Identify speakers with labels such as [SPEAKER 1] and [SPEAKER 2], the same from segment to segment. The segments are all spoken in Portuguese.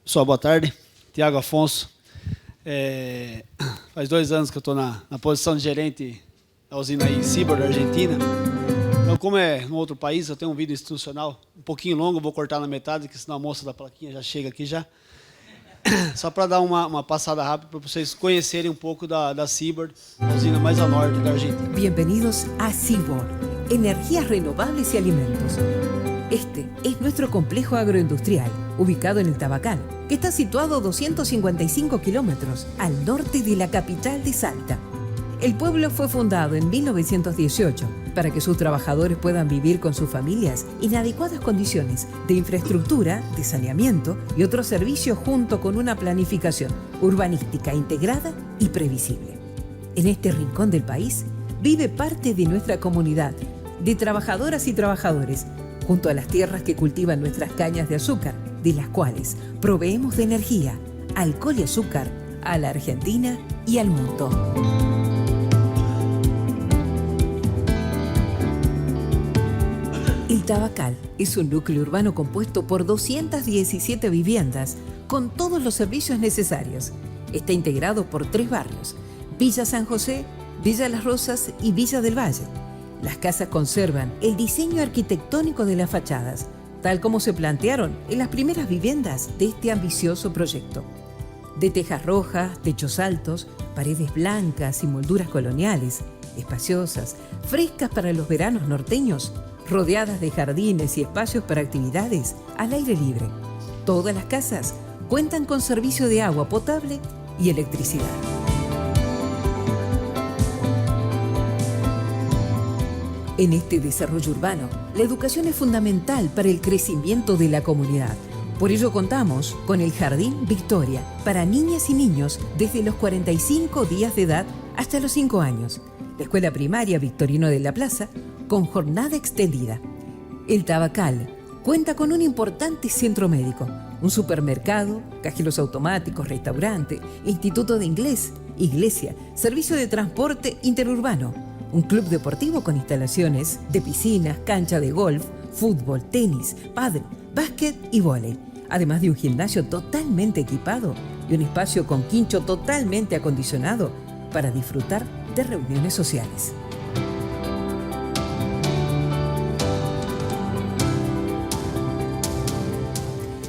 [SPEAKER 1] Pessoal, boa tarde. Tiago Afonso. Faz 2 anos que eu estou na posição de gerente da usina aí em Sibor, da Argentina. Então, como é em outro país, eu tenho um vídeo institucional um pouquinho longo, vou cortar na metade, porque senão a moça da plaquinha já chega aqui já. Só para dar uma passada rápida para vocês conhecerem um pouco da Sibor, a usina mais a norte da Argentina.
[SPEAKER 2] Bienvenidos a Sibor, Energías Renovables y Alimentos. Este es nuestro complejo agroindustrial, ubicado en el Tabacal, que está situado a 255 kilómetros al norte de la capital de Salta. El pueblo fue fundado en 1918 para que sus trabajadores puedan vivir con sus familias en adecuadas condiciones de infraestructura, de saneamiento y otros servicios junto con una planificación urbanística integrada y previsible. En este rincón del país vive parte de nuestra comunidad de trabajadoras y trabajadores junto a las tierras que cultivan nuestras cañas de azúcar, de las cuales proveemos de energía, alcohol y azúcar a la Argentina y al mundo. El Tabacal es un núcleo urbano compuesto por 217 viviendas con todos los servicios necesarios. Está integrado por 3 barrios: Villa San José, Villa Las Rosas y Villa del Valle. Las casas conservan el diseño arquitectónico de las fachadas, tal como se plantearon en las primeras viviendas de este ambicioso proyecto. De tejas rojas, techos altos, paredes blancas y molduras coloniales, espaciosas, frescas para los veranos norteños, rodeadas de jardines y espacios para actividades al aire libre. Todas las casas cuentan con servicio de agua potable y electricidad. En este desarrollo urbano, la educación es fundamental para el crecimiento de la comunidad. Por ello contamos con el Jardín Victoria para niñas y niños desde los 45 días de edad hasta los 5 años. La Escuela Primaria Victorino de la Plaza con jornada extendida. El Tabacal cuenta con un importante centro médico, un supermercado, cajeros automáticos, restaurante, instituto de inglés, iglesia, servicio de transporte interurbano, un club deportivo con instalaciones de piscinas, cancha de golf, fútbol, tenis, pádel, básquet y vóley, además de un gimnasio totalmente equipado y un espacio con quincho totalmente acondicionado para disfrutar de reuniones sociales.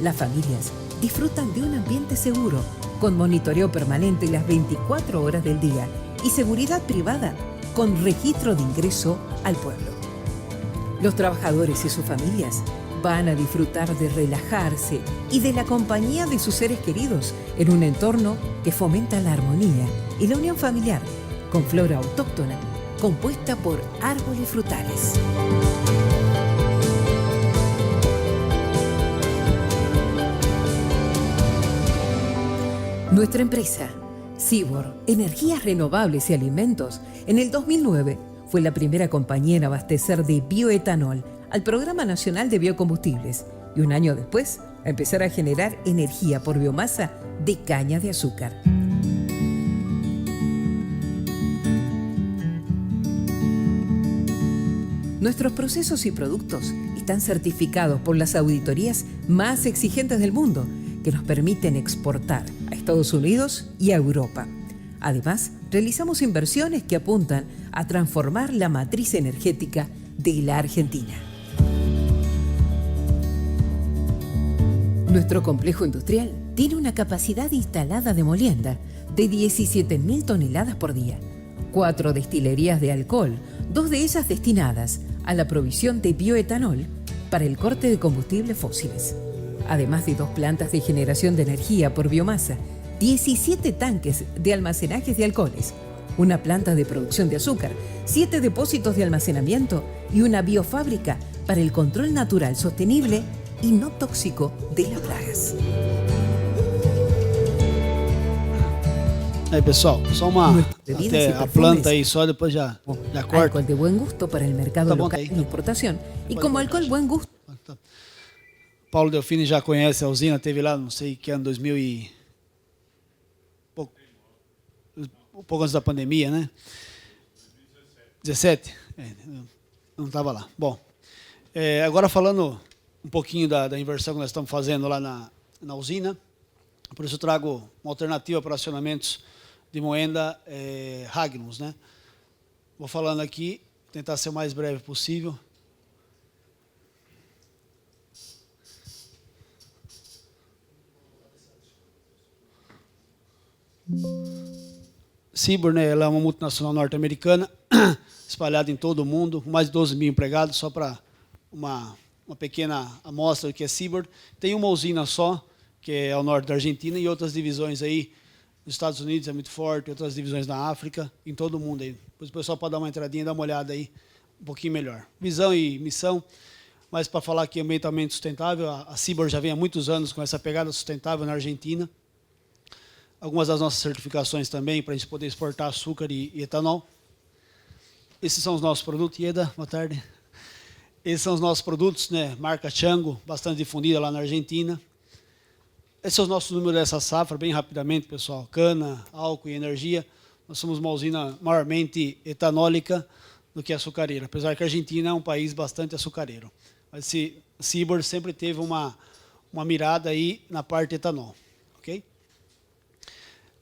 [SPEAKER 2] Las familias disfrutan de un ambiente seguro, con monitoreo permanente las 24 horas del día y seguridad privada con registro de ingreso al pueblo. Los trabajadores y sus familias van a disfrutar de relajarse y de la compañía de sus seres queridos en un entorno que fomenta la armonía y la unión familiar, con flora autóctona compuesta por árboles frutales. Nuestra empresa, Sibor, Energías Renovables y Alimentos, en el 2009 fue la primera compañía en abastecer de bioetanol al Programa Nacional de Biocombustibles y un año después a empezar a generar energía por biomasa de caña de azúcar. Nuestros procesos y productos están certificados por las auditorías más exigentes del mundo, que nos permiten exportar a Estados Unidos y a Europa. Además, realizamos inversiones que apuntan a transformar la matriz energética de la Argentina. Nuestro complejo industrial tiene una capacidad instalada de molienda de 17.000 toneladas por día, 4 destilerías de alcohol, 2 de ellas destinadas a la provisión de bioetanol para el corte de combustibles fósiles. Además de 2 plantas de generación de energía por biomasa, 17 tanques de almacenaje de alcoholes, una planta de producción de azúcar, 7 depósitos de almacenamiento y una biofábrica para el control natural, sostenible y no tóxico de las plagas.
[SPEAKER 1] Aí, pessoal, só até a planta aí, só depois já corta.
[SPEAKER 2] Alcohol de buen gusto para el mercado local y importación. Y como alcohol buen gusto.
[SPEAKER 1] Paulo Delfini já conhece a usina, teve lá, não sei que ano, 2000 e... pouco antes da pandemia, né? 17? Não estava lá. Bom, agora falando um pouquinho da inversão que nós estamos fazendo lá na usina. Por isso eu trago uma alternativa para acionamentos de moenda Hagnums, né? Vou falando aqui, tentar ser o mais breve possível. Seaboard, né, ela é uma multinacional norte-americana, espalhada em todo o mundo, com mais de 12 mil empregados, só para uma pequena amostra do que é Seaboard. Tem uma usina só, que é ao norte da Argentina, e outras divisões aí, nos Estados Unidos é muito forte, outras divisões na África, em todo o mundo aí. Depois o pessoal pode dar uma entradinha e dar uma olhada aí um pouquinho melhor. Visão e missão, mas para falar aqui ambientalmente sustentável, a Seaboard já vem há muitos anos com essa pegada sustentável na Argentina. Algumas das nossas certificações também, para a gente poder exportar açúcar e etanol. Esses são os nossos produtos. Ieda, boa tarde. Esses são os nossos produtos, né? Marca Chango, bastante difundida lá na Argentina. Esses são os nossos números dessa safra, bem rapidamente, pessoal. Cana, álcool e energia. Nós somos uma usina maiormente etanólica do que açucareira, apesar que a Argentina é um país bastante açucareiro. Mas esse Seaboard sempre teve uma mirada aí na parte etanol. Ok?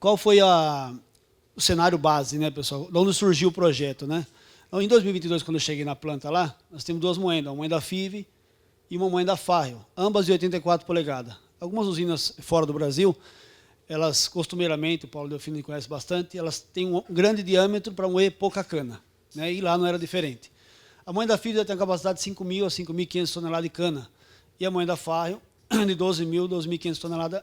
[SPEAKER 1] Qual foi o cenário base, né, pessoal? De onde surgiu o projeto, né? Então, em 2022, quando eu cheguei na planta lá, nós temos duas moendas, uma moenda FIV e uma moenda Farrell, ambas de 84 polegadas. Algumas usinas fora do Brasil, elas costumeiramente, o Paulo Delfino conhece bastante, elas têm um grande diâmetro para moer pouca cana, né? E lá não era diferente. A moenda FIV tem a capacidade de 5.000 a 5.500 toneladas de cana, e a moenda Farrell de 12.000 a 12.500 toneladas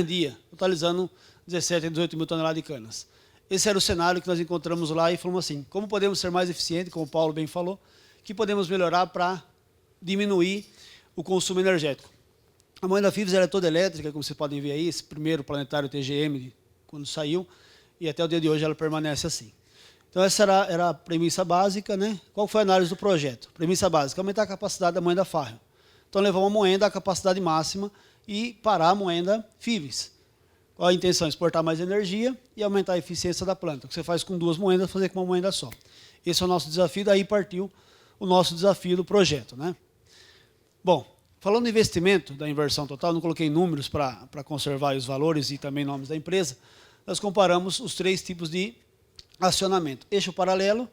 [SPEAKER 1] dia, totalizando 17 a 18 mil toneladas de canas. Esse era o cenário que nós encontramos lá e falamos assim, como podemos ser mais eficientes, como o Paulo bem falou, que podemos melhorar para diminuir o consumo energético. A moenda FIVS é toda elétrica, como vocês podem ver aí, esse primeiro planetário TGM, quando saiu, e até o dia de hoje ela permanece assim. Então essa era a premissa básica, né? Qual foi a análise do projeto? Premissa básica, aumentar a capacidade da moenda Farrell. Então levar uma moenda à capacidade máxima e parar a moenda FIVS. Qual a intenção? Exportar mais energia e aumentar a eficiência da planta. O que você faz com duas moendas, fazer com uma moenda só. Esse é o nosso desafio, daí partiu o nosso desafio do projeto, né? Bom, falando do investimento, da inversão total, não coloquei números para conservar os valores e também nomes da empresa, nós comparamos os três tipos de acionamento. Eixo paralelo,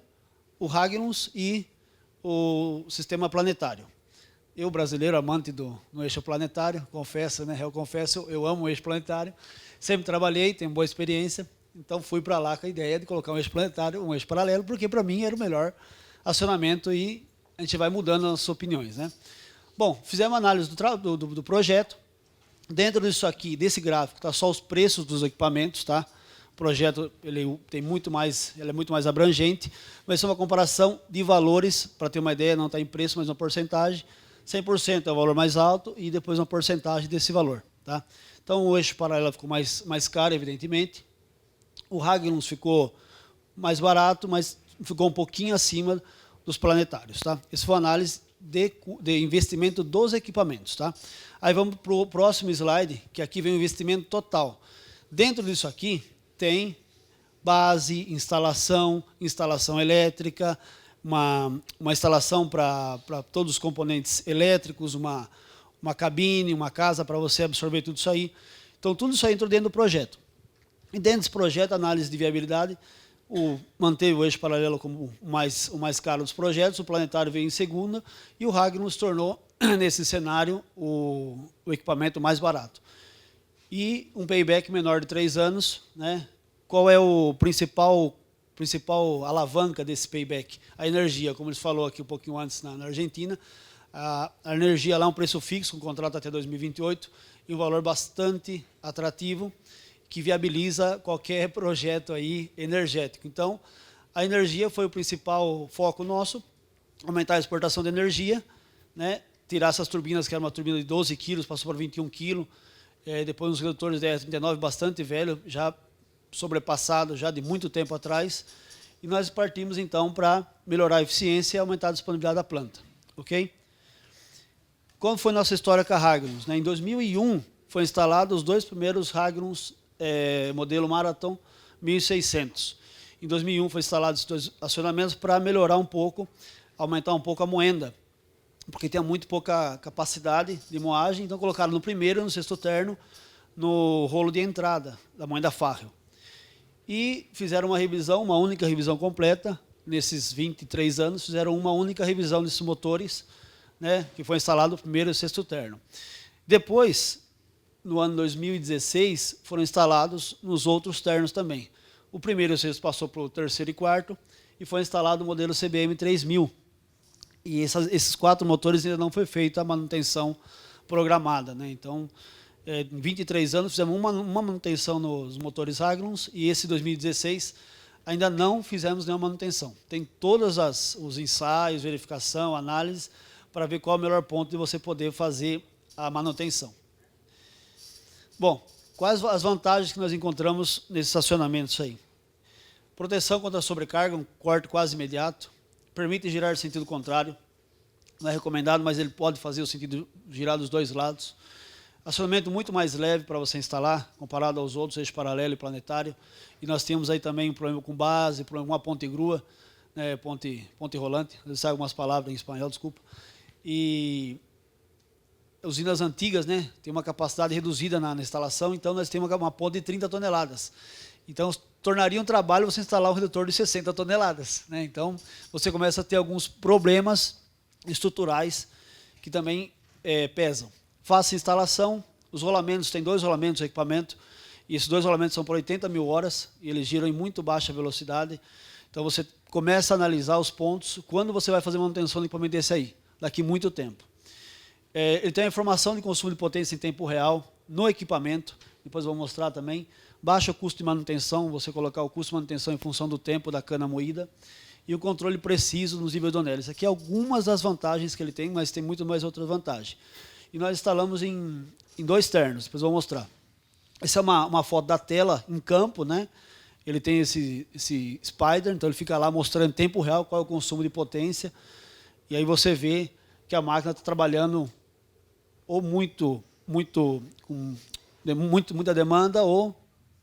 [SPEAKER 1] o Hagnums e o sistema planetário. Eu, brasileiro, amante do eixo planetário, confesso, né? Eu confesso, eu amo o eixo planetário. Sempre trabalhei, tenho boa experiência, então fui para lá com a ideia de colocar um eixo planetário, um eixo paralelo, porque para mim era o melhor acionamento e a gente vai mudando as opiniões, né? Bom, fizemos análise do projeto. Dentro disso aqui, desse gráfico, está só os preços dos equipamentos, tá? O projeto ele é muito mais abrangente, mas é uma comparação de valores, para ter uma ideia, não está em preço, mas uma porcentagem. 100% é o valor mais alto e depois uma porcentagem desse valor, tá? Então o eixo paralelo ficou mais caro, evidentemente. O Hagnums ficou mais barato, mas ficou um pouquinho acima dos planetários, tá? Essa foi a análise de investimento dos equipamentos, tá? Aí vamos para o próximo slide, que aqui vem o investimento total. Dentro disso aqui tem base, instalação elétrica, uma instalação para todos os componentes elétricos, uma cabine, uma casa para você absorver tudo isso aí. Então, tudo isso aí entrou dentro do projeto. E dentro desse projeto, análise de viabilidade, manteve o eixo paralelo como o mais caro dos projetos, o planetário veio em segunda, e o Hagnums tornou, nesse cenário, o equipamento mais barato. E um payback menor de 3 anos, né? Qual é o principal alavanca desse payback? A energia, como eles falou aqui um pouquinho antes na Argentina. A energia lá é um preço fixo, um contrato até 2028, e um valor bastante atrativo, que viabiliza qualquer projeto aí energético. Então, a energia foi o principal foco nosso, aumentar a exportação de energia, né? Tirar essas turbinas, que era uma turbina de 12 quilos, passou para 21 quilos, depois uns redutores de R39 bastante velho, já sobrepassado já de muito tempo atrás, e nós partimos então para melhorar a eficiência e aumentar a disponibilidade da planta, ok? Como foi nossa história com a Hagnums, né? Em 2001 foi instalado os 2 primeiros Hagnums modelo Marathon 1600. Em 2001 foi instalado esses 2 acionamentos para melhorar um pouco, aumentar um pouco a moenda, porque tinha muito pouca capacidade de moagem, então colocaram no primeiro e no sexto terno no rolo de entrada da moenda Farrell. E fizeram uma revisão, uma única revisão completa, nesses 23 anos, fizeram uma única revisão desses motores, né, que foi instalado o primeiro e o sexto terno. Depois, no ano 2016, foram instalados nos outros ternos também. O primeiro e o sexto passou para o terceiro e quarto, e foi instalado o modelo CBM 3000. E esses 4 motores ainda não foi feita a manutenção programada, né? Então, em 23 anos, fizemos uma manutenção nos motores Haglunds, e esse 2016 ainda não fizemos nenhuma manutenção. Tem todos os ensaios, verificação, análise, para ver qual é o melhor ponto de você poder fazer a manutenção. Bom, quais as vantagens que nós encontramos nesses estacionamentos aí? Proteção contra a sobrecarga, um corte quase imediato, permite girar em sentido contrário, não é recomendado, mas ele pode fazer o sentido girar dos dois lados. Acionamento muito mais leve para você instalar, comparado aos outros, eixo paralelo e planetário. E nós temos aí também um problema com base, problema com uma ponte grua, né, ponte rolante, eu sei algumas palavras em espanhol, desculpa. E usinas antigas, né, tem uma capacidade reduzida na instalação, então nós temos uma ponte de 30 toneladas. Então, tornaria um trabalho você instalar um redutor de 60 toneladas. Né? Então, você começa a ter alguns problemas estruturais que também pesam. Fácil instalação, os rolamentos, tem 2 rolamentos de equipamento, e esses 2 rolamentos são por 80 mil horas, e eles giram em muito baixa velocidade. Então, você começa a analisar os pontos, quando você vai fazer manutenção do equipamento desse aí, daqui a muito tempo. Ele tem a informação de consumo de potência em tempo real no equipamento, depois eu vou mostrar também. Baixo custo de manutenção, você colocar o custo de manutenção em função do tempo da cana moída, e o controle preciso nos níveis do anel. Isso aqui é algumas das vantagens que ele tem, mas tem muito mais outras vantagens. E nós instalamos em 2 ternos, depois eu vou mostrar. Essa é uma foto da tela em campo, né? Ele tem esse spider, então ele fica lá mostrando em tempo real qual é o consumo de potência, e aí você vê que a máquina está trabalhando ou muita demanda ou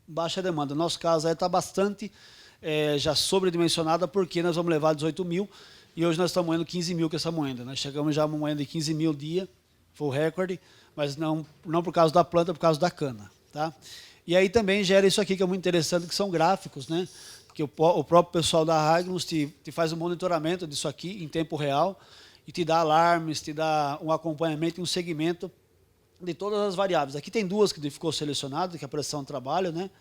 [SPEAKER 1] baixa demanda. No nosso caso, aí está bastante já sobredimensionada, porque nós vamos levar 18 mil, e hoje nós estamos moendo 15 mil com essa moenda. Nós chegamos já a uma moenda de 15 mil dia, foi o recorde, mas não por causa da planta, por causa da cana. Tá? E aí também gera isso aqui, que é muito interessante, que são gráficos, né? Que o próprio pessoal da Haglunds te faz um monitoramento disso aqui em tempo real, e te dá alarmes, te dá um acompanhamento e um segmento de todas as variáveis. Aqui tem 2 que ficou selecionado, que é a pressão de trabalho, né?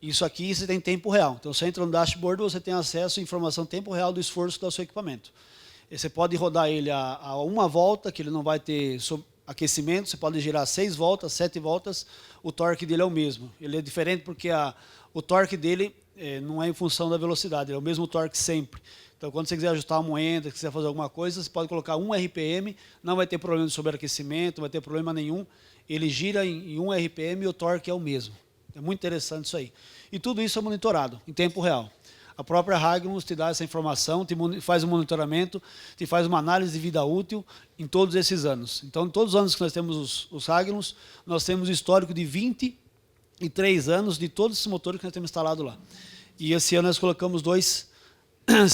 [SPEAKER 1] Isso aqui você tem tempo real. Então, você entra no dashboard, você tem acesso à informação em tempo real do esforço do seu equipamento. E você pode rodar ele a 1 volta, que ele não vai ter aquecimento, você pode girar 6 voltas, 7 voltas, o torque dele é o mesmo. Ele é diferente porque o torque dele não é em função da velocidade, é o mesmo torque sempre. Então, quando você quiser ajustar uma moenda, quiser fazer alguma coisa, você pode colocar 1 RPM, não vai ter problema de sobreaquecimento, não vai ter problema nenhum. Ele gira em 1 RPM e o torque é o mesmo. É muito interessante isso aí. E tudo isso é monitorado em tempo real. A própria Haglunds te dá essa informação, te faz um monitoramento, te faz uma análise de vida útil em todos esses anos. Então, em todos os anos que nós temos os Haglunds, nós temos histórico de 23 anos de todos esses motores que nós temos instalado lá. E esse ano nós colocamos 2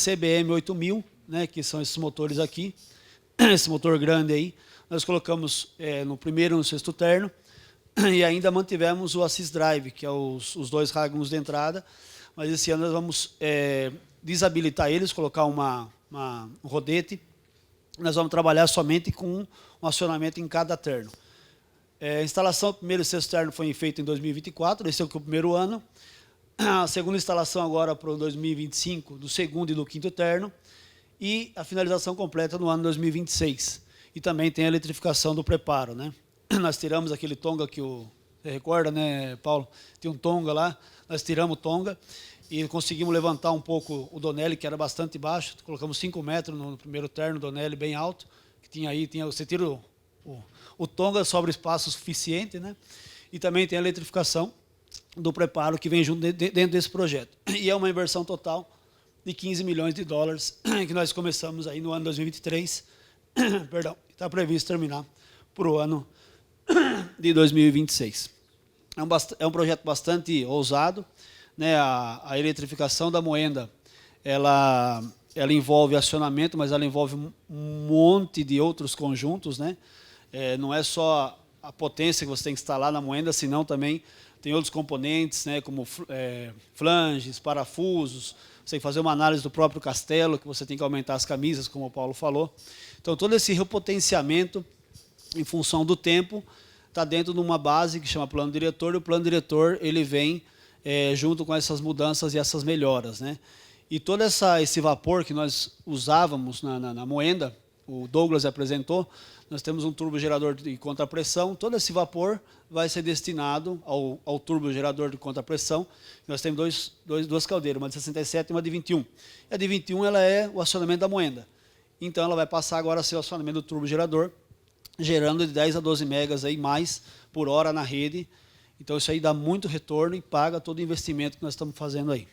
[SPEAKER 1] CBM 8000, né, que são esses motores aqui, esse motor grande aí. Nós colocamos no primeiro e no sexto terno, e ainda mantivemos o Assist Drive, que é os 2 Haglunds de entrada, mas esse ano nós vamos desabilitar eles, colocar um rodete. Nós vamos trabalhar somente com um acionamento em cada terno. A instalação do primeiro e sexto terno foi feita em 2024, esse é o primeiro ano. A segunda instalação agora para o 2025, do segundo e do quinto terno, e a finalização completa no ano 2026. E também tem a eletrificação do preparo, né? Nós tiramos aquele tonga que você recorda, né, Paulo? Tinha um tonga lá, nós tiramos o tonga e conseguimos levantar um pouco o Donelli, que era bastante baixo. Colocamos 5 metros no primeiro terno, Donelli bem alto, que você tira o tonga, sobra espaço suficiente, né? E também tem a eletrificação do preparo que vem junto dentro desse projeto. E é uma inversão total de 15 milhões de dólares que nós começamos aí no ano 2023, perdão, está previsto terminar para o ano de 2026. É um projeto bastante ousado, né? A eletrificação da moenda, ela envolve acionamento, mas ela envolve um monte de outros conjuntos, né? Não é só a potência que você tem que instalar na moenda, senão também tem outros componentes, né, como flanges, parafusos. Você tem que fazer uma análise do próprio castelo, que você tem que aumentar as camisas, como o Paulo falou. Então, todo esse repotenciamento, em função do tempo, está dentro de uma base que chama plano diretor, e o plano diretor ele vem junto com essas mudanças e essas melhoras, né? E todo esse vapor que nós usávamos na moenda, o Douglas apresentou, nós temos um turbogerador de contrapressão, todo esse vapor vai ser destinado ao turbogerador de contrapressão. Nós temos duas caldeiras, uma de 67 e uma de 21. A de 21 ela é o acionamento da moenda. Então ela vai passar agora a ser o acionamento do turbogerador, gerando de 10 a 12 megas aí mais por hora na rede. Então isso aí dá muito retorno e paga todo o investimento que nós estamos fazendo aí.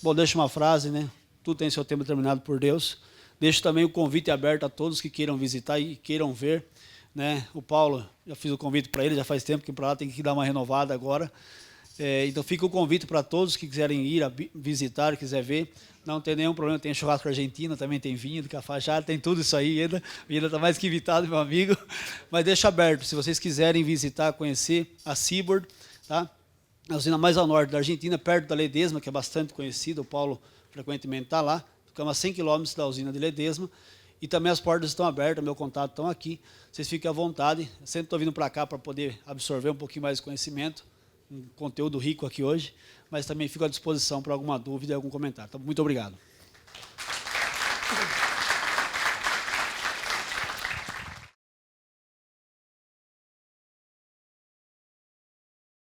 [SPEAKER 1] Bom, deixa uma frase, né? Tudo tem seu tempo determinado por Deus. Deixo também o convite aberto a todos que queiram visitar e queiram ver, né? O Paulo, já fiz o convite para ele, já faz tempo que para lá tem que dar uma renovada agora. Então fica o convite para todos que quiserem ir visitar, quiser ver. Não tem nenhum problema, tem churrasco argentino, também tem vinho de Cafajá, tem tudo isso aí, ainda está mais que invitado, meu amigo. Mas deixa aberto, se vocês quiserem visitar, conhecer a Seaboard, tá? A usina mais ao norte da Argentina, perto da Ledesma, que é bastante conhecida, o Paulo frequentemente está lá. Ficamos a 100 quilômetros da usina de Ledesma. E também as portas estão abertas, meu contato estão aqui. Vocês fiquem à vontade. Eu sempre estou vindo para cá para poder absorver um pouquinho mais de conhecimento. Um conteúdo rico aqui hoje. Mas também fico à disposição para alguma dúvida e algum comentário. Então, muito obrigado.